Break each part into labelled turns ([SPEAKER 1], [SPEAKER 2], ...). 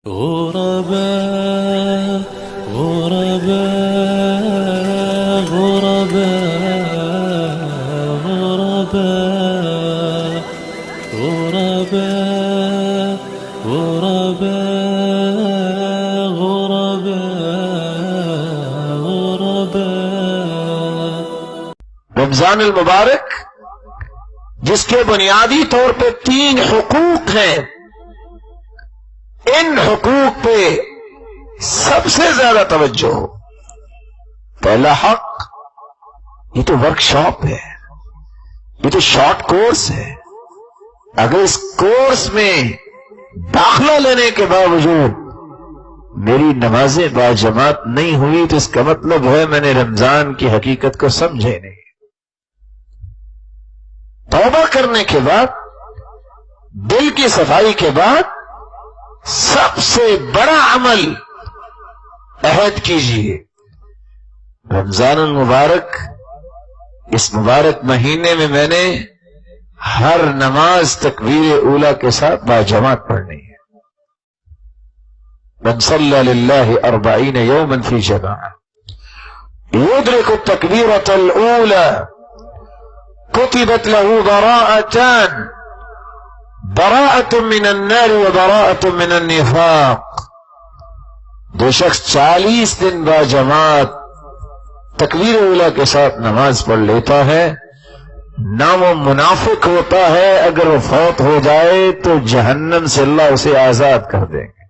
[SPEAKER 1] غرباء غرباء غرباء غرباء غرباء غرباء غرباء غرباء
[SPEAKER 2] رمضان المبارک جس کے بنیادی طور پہ 3 حقوق ہیں، ان حقوق پہ سب سے زیادہ توجہ ہو۔ پہلا حق، یہ تو ورک شاپ ہے، یہ تو شارٹ کورس ہے۔ اگر اس کورس میں داخلہ لینے کے باوجود میری نمازیں باجماعت نہیں ہوئی تو اس کا مطلب ہے میں نے رمضان کی حقیقت کو سمجھے نہیں۔ توبہ کرنے کے بعد، دل کی صفائی کے بعد سب سے بڑا عمل عہد کیجیے، رمضان المبارک اس مبارک مہینے میں میں نے ہر نماز تکبیر اولیٰ کے ساتھ باجماعت پڑھنی ہے۔ من صلی للہ 40 یوما فی جماعہ یدرک التکبیرۃ الاولیٰ کتبت له براءتان، براءت من النار و براءت من النفاق۔ جو شخص 40 دن باجماعت تکبیر اولیٰ کے ساتھ نماز پڑھ لیتا ہے، نہ وہ منافق ہوتا ہے، اگر وہ فوت ہو جائے تو جہنم سے اللہ اسے آزاد کر دیں گے۔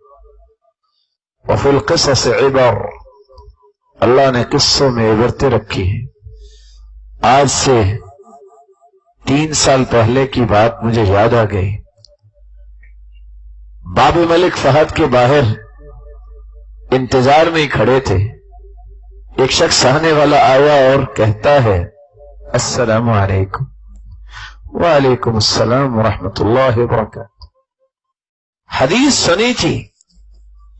[SPEAKER 2] وفی القصص عبر، اللہ نے قصوں میں عبرتیں رکھی ہیں۔ آج سے 3 سال پہلے کی بات مجھے یاد آ گئی۔ باب ملک فہد کے باہر انتظار میں ہی کھڑے تھے، ایک شخص آنے والا آیا اور کہتا ہے السلام علیکم۔ وعلیکم السلام ورحمۃ اللہ وبرکاتہ۔ حدیث سنی تھی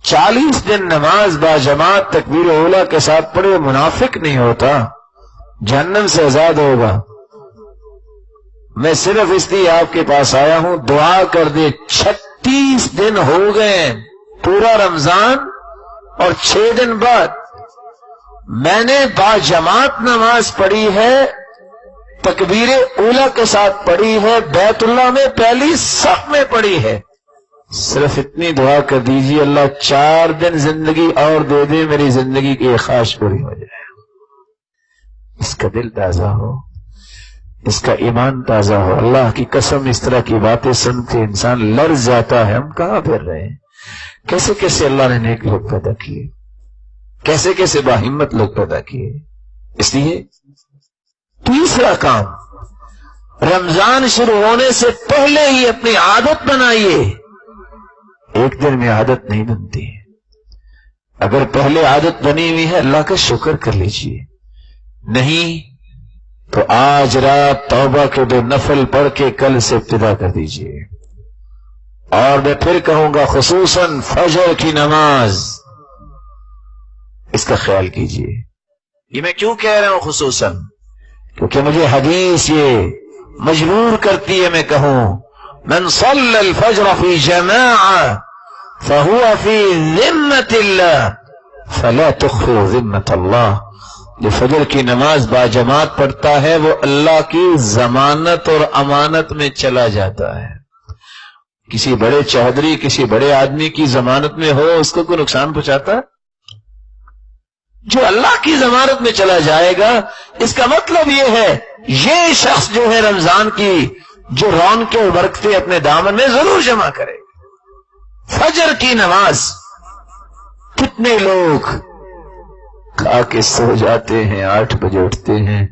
[SPEAKER 2] 40 دن نماز باجماعت تکبیر اولیٰ کے ساتھ پڑھے منافق نہیں ہوتا، جہنم سے آزاد ہوگا۔ میں صرف اس لیے آپ کے پاس آیا ہوں، دعا کر دے 36 دن ہو گئے پورا رمضان اور 6 دن بعد میں نے باجماعت نماز پڑھی ہے، تکبیر اولیٰ کے ساتھ پڑھی ہے، بیت اللہ میں پہلی صف میں پڑھی ہے۔ صرف اتنی دعا کر دیجیے اللہ 4 دن زندگی اور دے دے، میری زندگی کی خواہش پوری ہو جائے۔ اس کا دل تازہ ہو، اس کا ایمان تازہ ہو۔ اللہ کی قسم اس طرح کی باتیں سن کے انسان لرز جاتا ہے، ہم کہاں پھر رہے ہیں؟ کیسے کیسے اللہ نے نیک لوگ پیدا کیے، کیسے کیسے باہمت لوگ پیدا کیے۔ اس لیے تیسرا کام، رمضان شروع ہونے سے پہلے ہی اپنی عادت بنائیے۔ ایک دن میں عادت نہیں بنتی، اگر پہلے عادت بنی ہوئی ہے اللہ کا شکر کر لیجیے، نہیں تو آج رات توبہ کے 2 نفل پڑھ کے کل سے ابتدا کر دیجیے۔ اور میں پھر کہوں گا خصوصاً فجر کی نماز، اس کا خیال کیجیے۔ یہ میں کیوں کہہ رہا ہوں خصوصاً؟ کیونکہ مجھے حدیث یہ مجبور کرتی ہے میں کہوں من صلی الفجر فی جماعہ فہو فی ذمۃ اللہ فلا تخفوا ذمۃ اللہ۔ جو فجر کی نماز باجماعت پڑھتا ہے وہ اللہ کی ضمانت اور امانت میں چلا جاتا ہے۔ کسی بڑے چودھری، کسی بڑے آدمی کی ضمانت میں ہو، اس کو کوئی نقصان پہنچاتا؟ جو اللہ کی ضمانت میں چلا جائے گا، اس کا مطلب یہ ہے یہ شخص جو ہے رمضان کی جو رونقیں اور برکتیں اپنے دامن میں ضرور جمع کرے گا۔ فجر کی نماز کتنے لوگ کھا کے سو جاتے ہیں، 8 بجے اٹھتے ہیں،